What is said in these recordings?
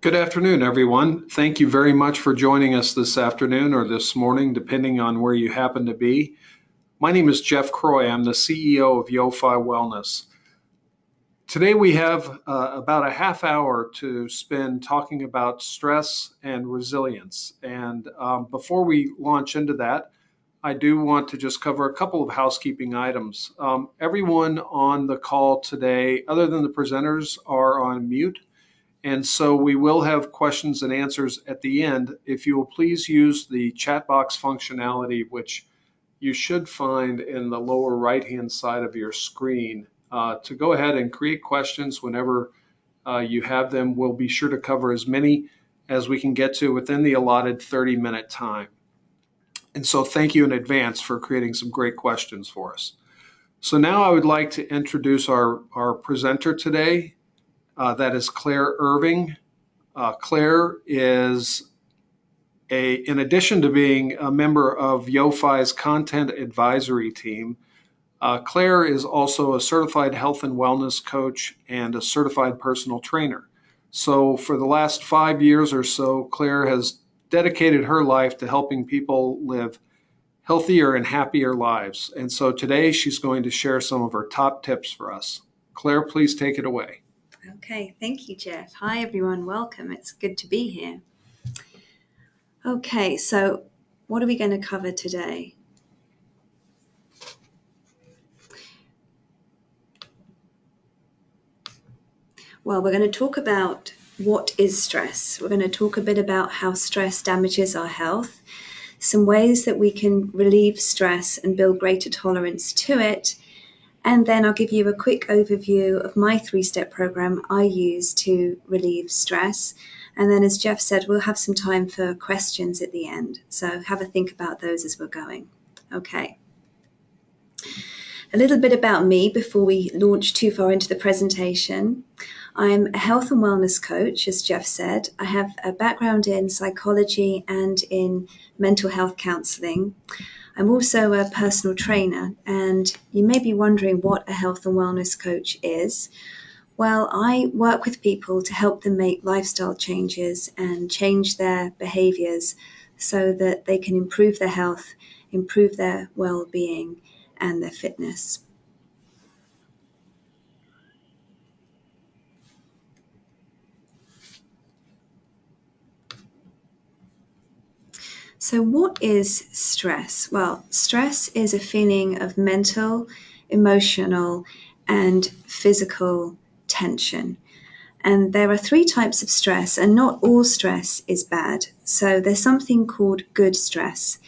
Good afternoon, everyone. Thank you very much for joining us this afternoon or this morning, depending on where you happen to be. My name is Jeff Croy. I'm the CEO of YoFi Wellness. Today we have about a half hour to spend talking about stress and resilience. And before we launch into that, I do want to just cover a couple of housekeeping items. Everyone on the call today, other than the presenters, are on mute. And so we will have questions and answers at the end. If you will please use the chat box functionality, which you should find in the lower right-hand side of your screen, to go ahead and create questions whenever you have them. We'll be sure to cover as many as we can get to within the allotted 30-minute time. And so thank you in advance for creating some great questions for us. So now I would like to introduce our presenter today. That is Claire Irving. Claire is in addition to being a member of YoFi's content advisory team, Claire is also a certified health and wellness coach and a certified personal trainer. So for the last 5 years or so, Claire has dedicated her life to helping people live healthier and happier lives. And so today she's going to share some of her top tips for us. Claire, please take it away. Okay, thank you, Jeff. Hi, everyone. Welcome. It's good to be here. Okay, so what are we going to cover today? Well, we're going to talk about what is stress. We're going to talk a bit about how stress damages our health, some ways that we can relieve stress and build greater tolerance to it. And then I'll give you a quick overview of my 3-step program I use to relieve stress. And then, as Jeff said, we'll have some time for questions at the end. So have a think about those as we're going. Okay. A little bit about me before we launch too far into the presentation. I'm a health and wellness coach, as Jeff said. I have a background in psychology and in mental health counseling. I'm also a personal trainer, and you may be wondering what a health and wellness coach is. Well, I work with people to help them make lifestyle changes and change their behaviors so that they can improve their health, improve their well-being, and their fitness. So what is stress? Well, stress is a feeling of mental, emotional, and physical tension. And there are 3 types of stress, and not all stress is bad. So there's something called good stress.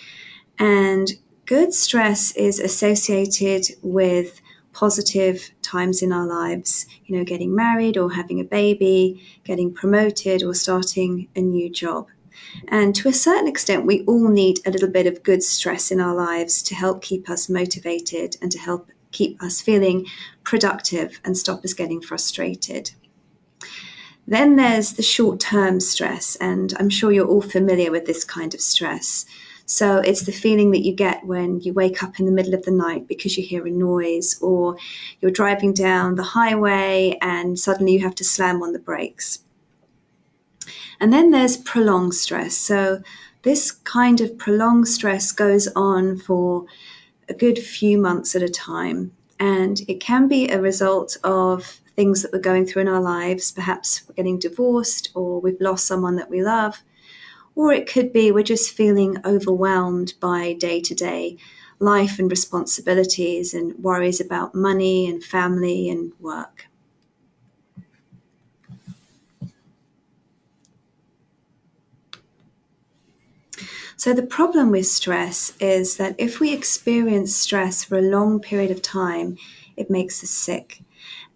And good stress is associated with positive times in our lives, getting married or having a baby, getting promoted or starting a new job. And to a certain extent, we all need a little bit of good stress in our lives to help keep us motivated and to help keep us feeling productive and stop us getting frustrated. Then there's the short-term stress, and I'm sure you're all familiar with this kind of stress. So it's the feeling that you get when you wake up in the middle of the night because you hear a noise, or you're driving down the highway and suddenly you have to slam on the brakes. And then there's prolonged stress. So this kind of prolonged stress goes on for a good few months at a time. And it can be a result of things that we're going through in our lives. Perhaps we're getting divorced, or we've lost someone that we love. Or it could be we're just feeling overwhelmed by day-to-day life and responsibilities and worries about money and family and work. So the problem with stress is that if we experience stress for a long period of time, it makes us sick.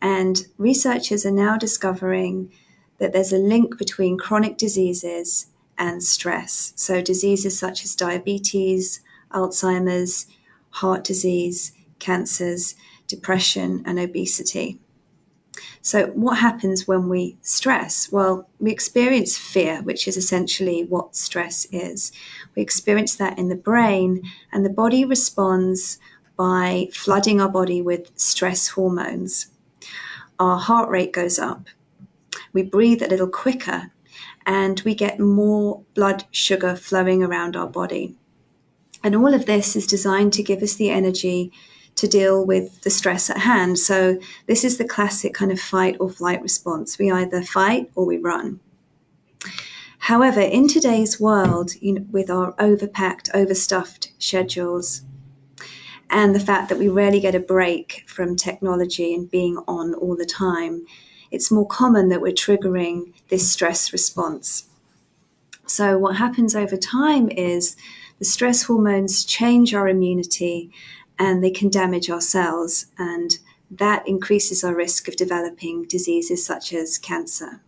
And researchers are now discovering that there's a link between chronic diseases and stress. So diseases such as diabetes, Alzheimer's, heart disease, cancers, depression, and obesity. So what happens when we stress? Well, we experience fear, which is essentially what stress is. We experience that in the brain, and the body responds by flooding our body with stress hormones. Our heart rate goes up. We breathe a little quicker, and we get more blood sugar flowing around our body. And all of this is designed to give us the energy to deal with the stress at hand. So this is the classic kind of fight or flight response. We either fight or we run. However, in today's world, with our overpacked, overstuffed schedules, and the fact that we rarely get a break from technology and being on all the time, it's more common that we're triggering this stress response. So what happens over time is the stress hormones change our immunity and they can damage our cells, and that increases our risk of developing diseases such as cancer.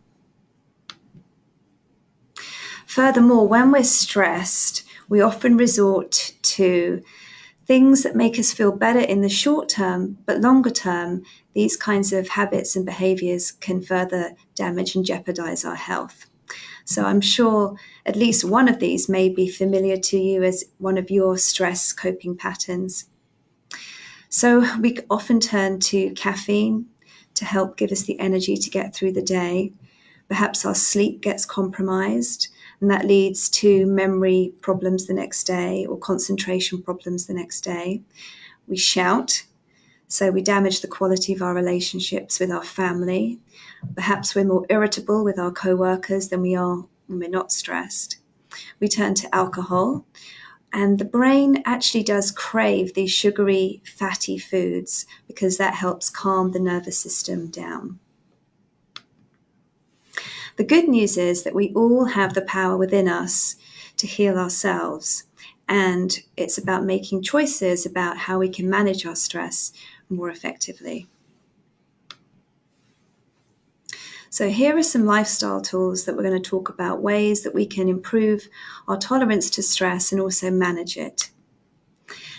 Furthermore, when we're stressed, we often resort to things that make us feel better in the short term, but longer term, these kinds of habits and behaviors can further damage and jeopardize our health. So I'm sure at least one of these may be familiar to you as one of your stress coping patterns. So we often turn to caffeine to help give us the energy to get through the day. Perhaps our sleep gets compromised, and that leads to memory problems the next day or concentration problems the next day. We shout, so we damage the quality of our relationships with our family. Perhaps we're more irritable with our co-workers than we are when we're not stressed. We turn to alcohol, and the brain actually does crave these sugary, fatty foods because that helps calm the nervous system down. The good news is that we all have the power within us to heal ourselves, and it's about making choices about how we can manage our stress more effectively. So here are some lifestyle tools that we're going to talk about, ways that we can improve our tolerance to stress and also manage it.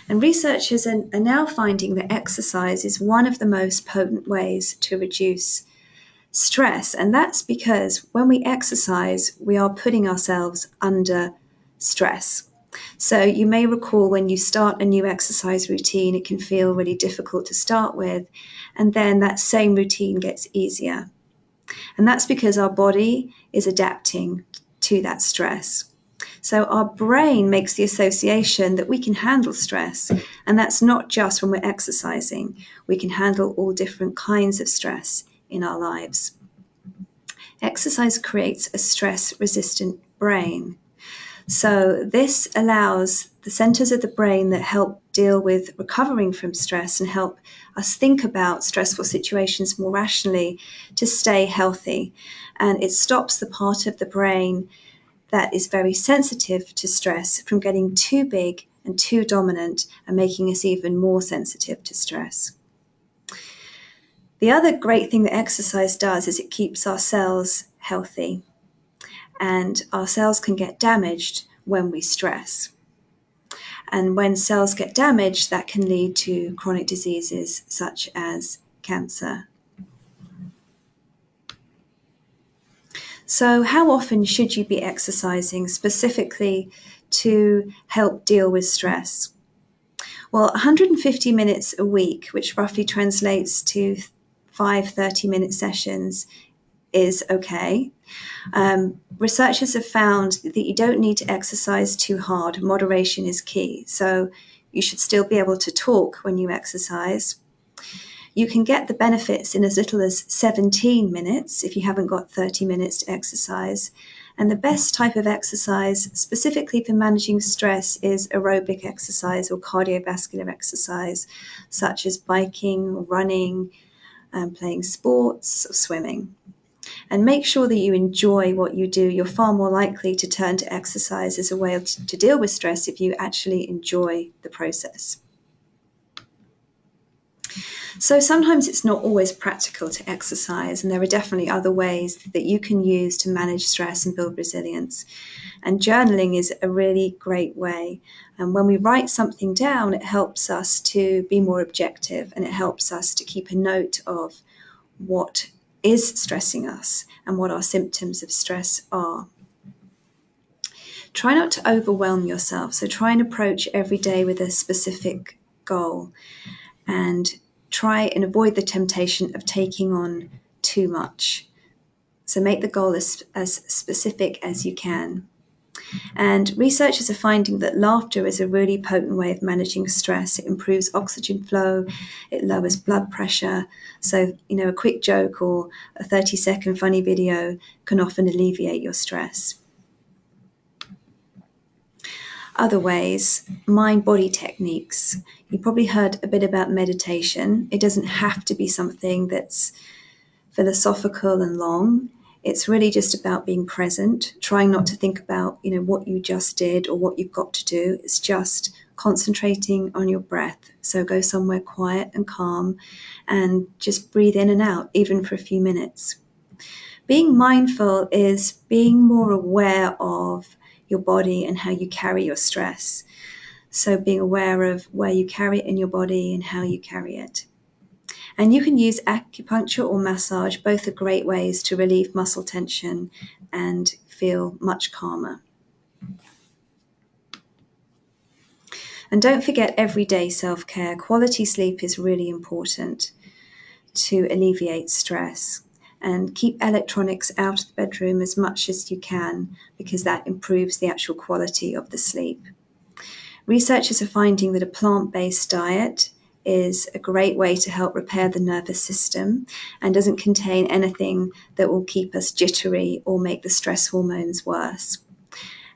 And researchers are now finding that exercise is one of the most potent ways to reduce stress. And that's because when we exercise, we are putting ourselves under stress. So you may recall when you start a new exercise routine, it can feel really difficult to start with, and then that same routine gets easier. And that's because our body is adapting to that stress. So our brain makes the association that we can handle stress, and that's not just when we're exercising. We can handle all different kinds of stress in our lives. Exercise creates a stress-resistant brain. So this allows the centers of the brain that help deal with recovering from stress and help us think about stressful situations more rationally to stay healthy. And it stops the part of the brain that is very sensitive to stress from getting too big and too dominant and making us even more sensitive to stress. The other great thing that exercise does is it keeps our cells healthy, and our cells can get damaged when we stress. And when cells get damaged, that can lead to chronic diseases such as cancer. So how often should you be exercising specifically to help deal with stress? Well, 150 minutes a week, which roughly translates to 5 30-minute sessions, is okay. Researchers have found that you don't need to exercise too hard. Moderation is key. So you should still be able to talk when you exercise. You can get the benefits in as little as 17 minutes if you haven't got 30 minutes to exercise. And the best type of exercise specifically for managing stress is aerobic exercise or cardiovascular exercise, such as biking, running, playing sports, or swimming. And make sure that you enjoy what you do. You're far more likely to turn to exercise as a way to deal with stress if you actually enjoy the process. So sometimes it's not always practical to exercise, and there are definitely other ways that you can use to manage stress and build resilience. And journaling is a really great way. And when we write something down, it helps us to be more objective, and it helps us to keep a note of what is stressing us and what our symptoms of stress are. Try not to overwhelm yourself. So try and approach every day with a specific goal, and try and avoid the temptation of taking on too much. So make the goal as specific as you can. And researchers are finding that laughter is a really potent way of managing stress. It improves oxygen flow, it lowers blood pressure. So, a quick joke or a 30-second funny video can often alleviate your stress. Other ways, mind-body techniques. You probably heard a bit about meditation. It doesn't have to be something that's philosophical and long. It's really just about being present, trying not to think about, what you just did or what you've got to do. It's just concentrating on your breath. So go somewhere quiet and calm and just breathe in and out, even for a few minutes. Being mindful is being more aware of your body and how you carry your stress. So being aware of where you carry it in your body and how you carry it. And you can use acupuncture or massage. Both are great ways to relieve muscle tension and feel much calmer. And don't forget everyday self-care. Quality sleep is really important to alleviate stress. And keep electronics out of the bedroom as much as you can, because that improves the actual quality of the sleep. Researchers are finding that a plant-based diet is a great way to help repair the nervous system and doesn't contain anything that will keep us jittery or make the stress hormones worse.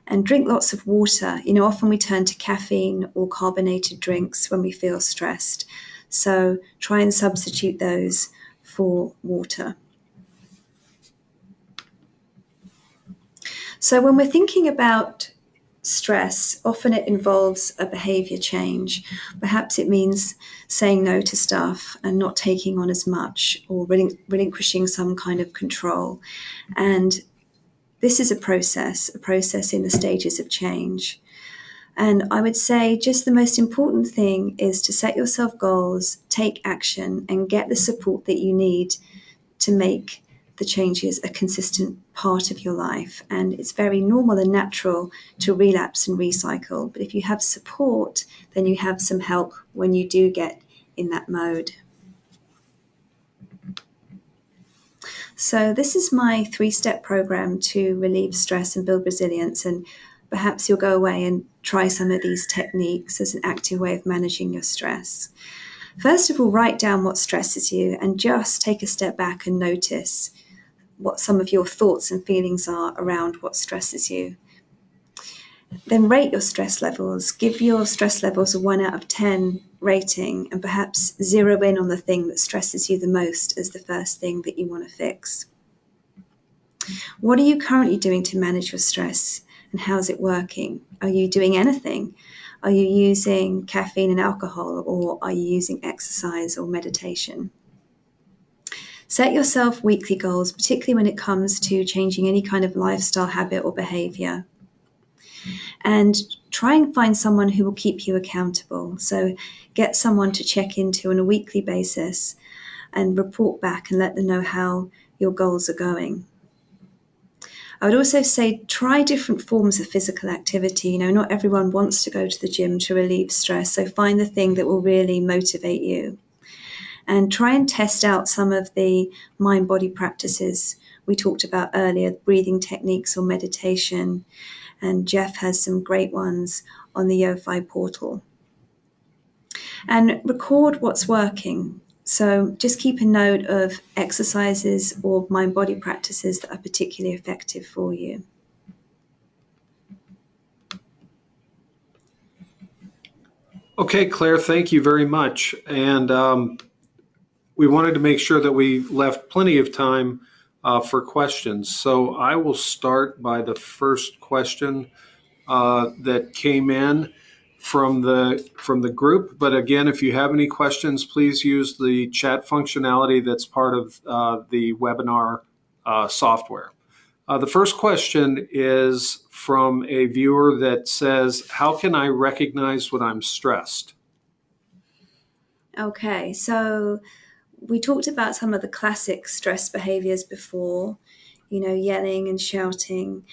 And drink lots of water. Often we turn to caffeine or carbonated drinks when we feel stressed. So try and substitute those for water. So when we're thinking about stress, often it involves a behavior change. Perhaps it means saying no to stuff and not taking on as much, or relinquishing some kind of control. And this is a process in the stages of change. And I would say just the most important thing is to set yourself goals, take action, and get the support that you need to make the changes a consistent part of your life. And it's very normal and natural to relapse and recycle. But if you have support, then you have some help when you do get in that mode. So this is my 3-step program to relieve stress and build resilience. And perhaps you'll go away and try some of these techniques as an active way of managing your stress. First of all, write down what stresses you and just take a step back and notice what some of your thoughts and feelings are around what stresses you. Then rate your stress levels. Give your stress levels a 1 out of 10 rating, and perhaps zero in on the thing that stresses you the most as the first thing that you want to fix. What are you currently doing to manage your stress, and how's it working? Are you doing anything? Are you using caffeine and alcohol, or are you using exercise or meditation? Set yourself weekly goals, particularly when it comes to changing any kind of lifestyle habit or behavior. And try and find someone who will keep you accountable. So get someone to check into on a weekly basis and report back and let them know how your goals are going. I would also say try different forms of physical activity. Not everyone wants to go to the gym to relieve stress, so find the thing that will really motivate you. And try and test out some of the mind-body practices we talked about earlier, breathing techniques or meditation. And Jeff has some great ones on the YoFi portal. And record what's working. So just keep a note of exercises or mind-body practices that are particularly effective for you. Okay, Claire, thank you very much. And we wanted to make sure that we left plenty of time for questions. So I will start by the first question that came in from the group. But again, if you have any questions, please use the chat functionality that's part of the webinar software. The first question is from a viewer that says, how can I recognize when I'm stressed? Okay, so we talked about some of the classic stress behaviors before, yelling and shouting,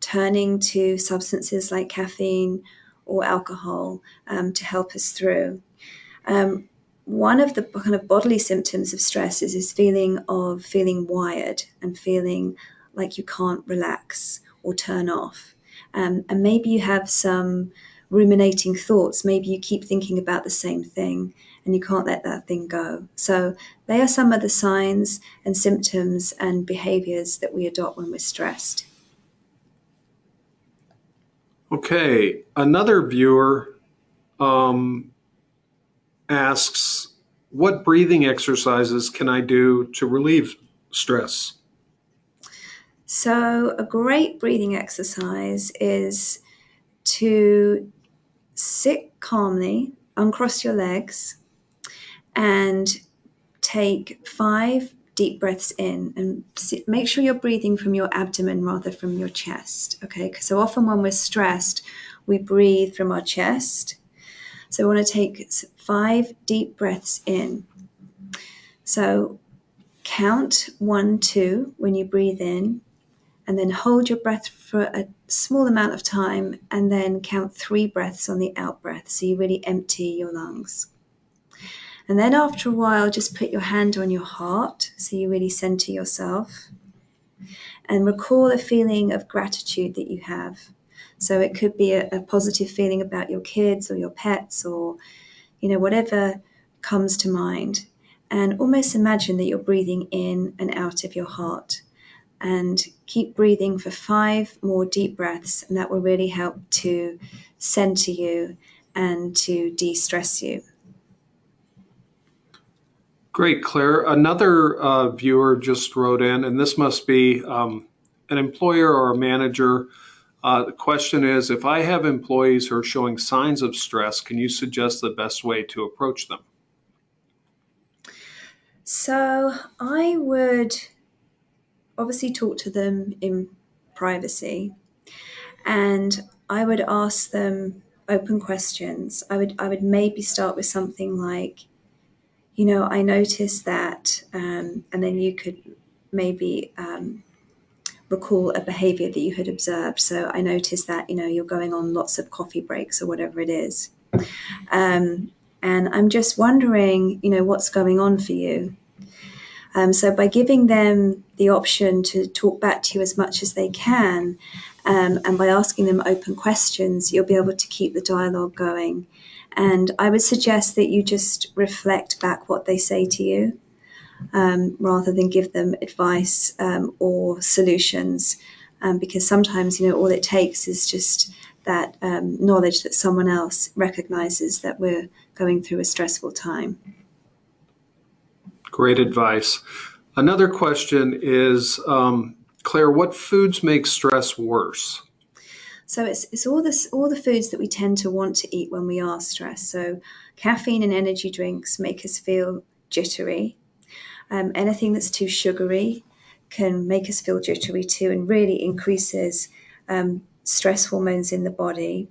turning to substances like caffeine or alcohol to help us through. one of the kind of bodily symptoms of stress is this feeling of feeling wired and feeling like you can't relax or turn off. And maybe you have some ruminating thoughts. Maybe you keep thinking about the same thing and you can't let that thing go. So they are some of the signs and symptoms and behaviors that we adopt when we're stressed. Okay, another viewer asks, what breathing exercises can I do to relieve stress? So a great breathing exercise is to sit calmly, uncross your legs, and take 5 deep breaths in, and make sure you're breathing from your abdomen rather from your chest. Okay, because so often when we're stressed, we breathe from our chest. So we want to take 5 deep breaths in. So count 1, 2 when you breathe in, and then hold your breath for a small amount of time, and then count 3 breaths on the out breath. So you really empty your lungs. And then after a while, just put your hand on your heart so you really center yourself and recall a feeling of gratitude that you have. So it could be a positive feeling about your kids or your pets or, whatever comes to mind. And almost imagine that you're breathing in and out of your heart. And keep breathing for 5 more deep breaths, and that will really help to center you and to de-stress you. Great, Claire. Another viewer just wrote in, and this must be an employer or a manager. The question is, if I have employees who are showing signs of stress, can you suggest the best way to approach them? So I would obviously talk to them in privacy, and I would ask them open questions. I would maybe start with something like, I noticed that, and then you could maybe recall a behavior that you had observed. So I noticed that, you're going on lots of coffee breaks or whatever it is. And I'm just wondering, what's going on for you. So by giving them the option to talk back to you as much as they can, and by asking them open questions, you'll be able to keep the dialogue going. And I would suggest that you just reflect back what they say to you, rather than give them advice or solutions, because sometimes, all it takes is just that knowledge that someone else recognizes that we're going through a stressful time. Great advice. Another question is, Claire, what foods make stress worse? So it's all the foods that we tend to want to eat when we are stressed. So caffeine and energy drinks make us feel jittery. Anything that's too sugary can make us feel jittery too, and really increases stress hormones in the body.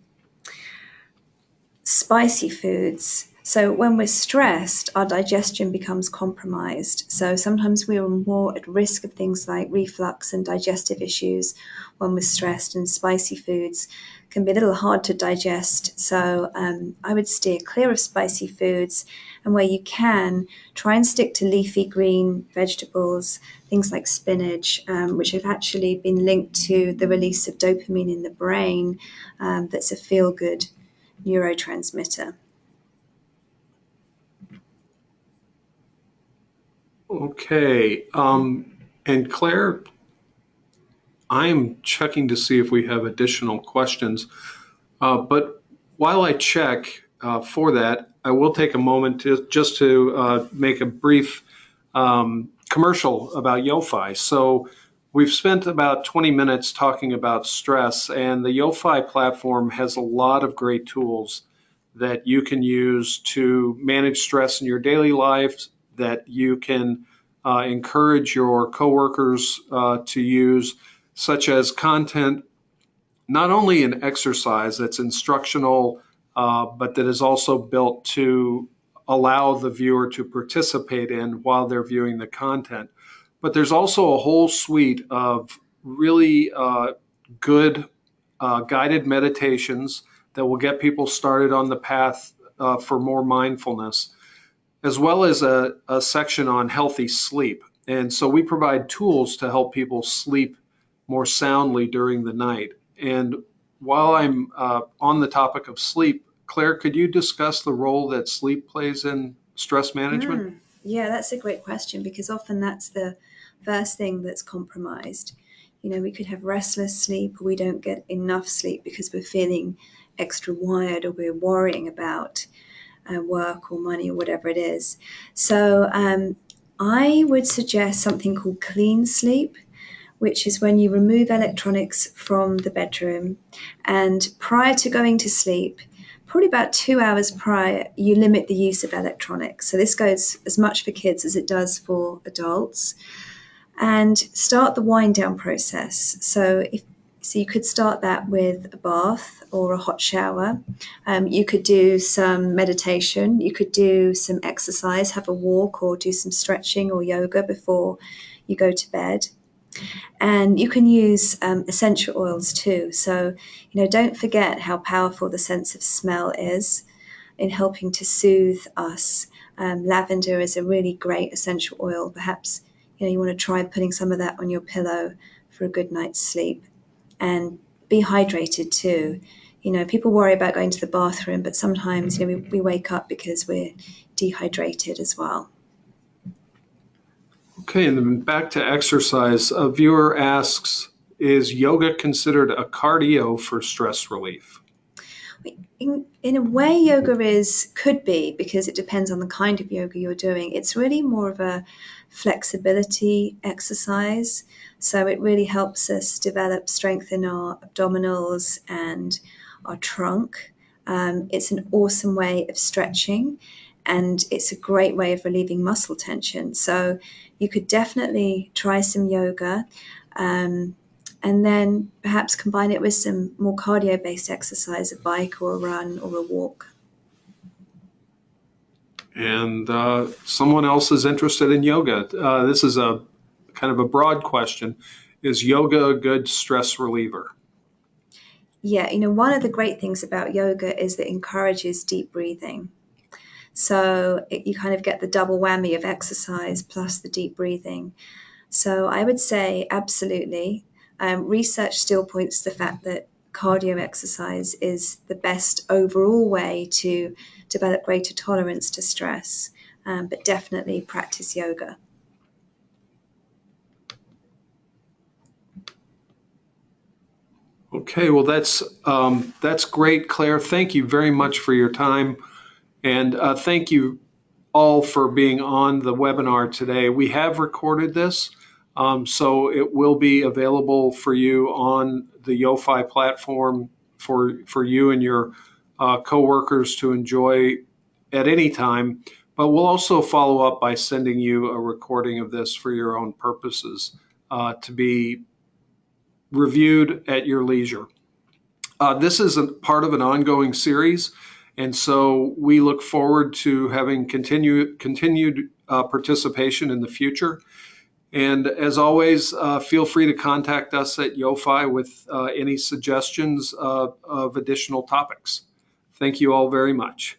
Spicy foods. So when we're stressed, our digestion becomes compromised. So sometimes we are more at risk of things like reflux and digestive issues when we're stressed, and spicy foods can be a little hard to digest. So I would steer clear of spicy foods, and where you can, try and stick to leafy green vegetables, things like spinach, which have actually been linked to the release of dopamine in the brain. That's a feel-good neurotransmitter. Okay. And Claire, I'm checking to see if we have additional questions. But while I check for that, I will take a moment just to make a brief commercial about YoFi. So we've spent about 20 minutes talking about stress, and the YoFi platform has a lot of great tools that you can use to manage stress in your daily life, that you can encourage your coworkers to use, such as content not only an exercise that's instructional, but that is also built to allow the viewer to participate in while they're viewing the content. But there's also a whole suite of really good guided meditations that will get people started on the path for more mindfulness. as well as a section on healthy sleep. And so we provide tools to help people sleep more soundly during the night. And while I'm on the topic of sleep, Claire, could you discuss the role that sleep plays in stress management? Yeah, that's a great question because often that's the first thing that's compromised. You know, we could have restless sleep or we don't get enough sleep because we're feeling extra wired or we're worrying about work or money or whatever it is. So I would suggest something called clean sleep, which is when you remove electronics from the bedroom. And prior to going to sleep, probably about 2 hours prior, you limit the use of electronics. So this goes as much for kids as it does for adults. And start the wind down process. So you could start that with a bath or a hot shower. You could do some meditation. You could do some exercise, have a walk, or do some stretching or yoga before you go to bed. And you can use essential oils too. So, don't forget how powerful the sense of smell is in helping to soothe us. Lavender is a really great essential oil. Perhaps, you want to try putting some of that on your pillow for a good night's sleep. And be hydrated too. People worry about going to the bathroom, but sometimes, we wake up because we're dehydrated as well. Okay, and then back to exercise. A viewer asks, is yoga considered a cardio for stress relief? In a way, yoga could be, because it depends on the kind of yoga you're doing. It's really more of a flexibility exercise. So it really helps us develop strength in our abdominals and our trunk. It's an awesome way of stretching, and it's a great way of relieving muscle tension. So you could definitely try some yoga. And then perhaps combine it with some more cardio-based exercise, a bike or a run or a walk. And someone else is interested in yoga. This is a kind of a broad question. Is yoga a good stress reliever? Yeah, one of the great things about yoga is that it encourages deep breathing. So you kind of get the double whammy of exercise plus the deep breathing. So I would say absolutely. Research still points to the fact that cardio exercise is the best overall way to develop greater tolerance to stress, but definitely practice yoga. Okay, well that's great, Claire. Thank you very much for your time, and thank you all for being on the webinar today. We have recorded this, so it will be available for you on the YoFi platform for you and your coworkers to enjoy at any time. But we'll also follow up by sending you a recording of this for your own purposes to be reviewed at your leisure. This is a part of an ongoing series, and so we look forward to having continued participation in the future. And as always, feel free to contact us at YoFi with any suggestions of additional topics. Thank you all very much.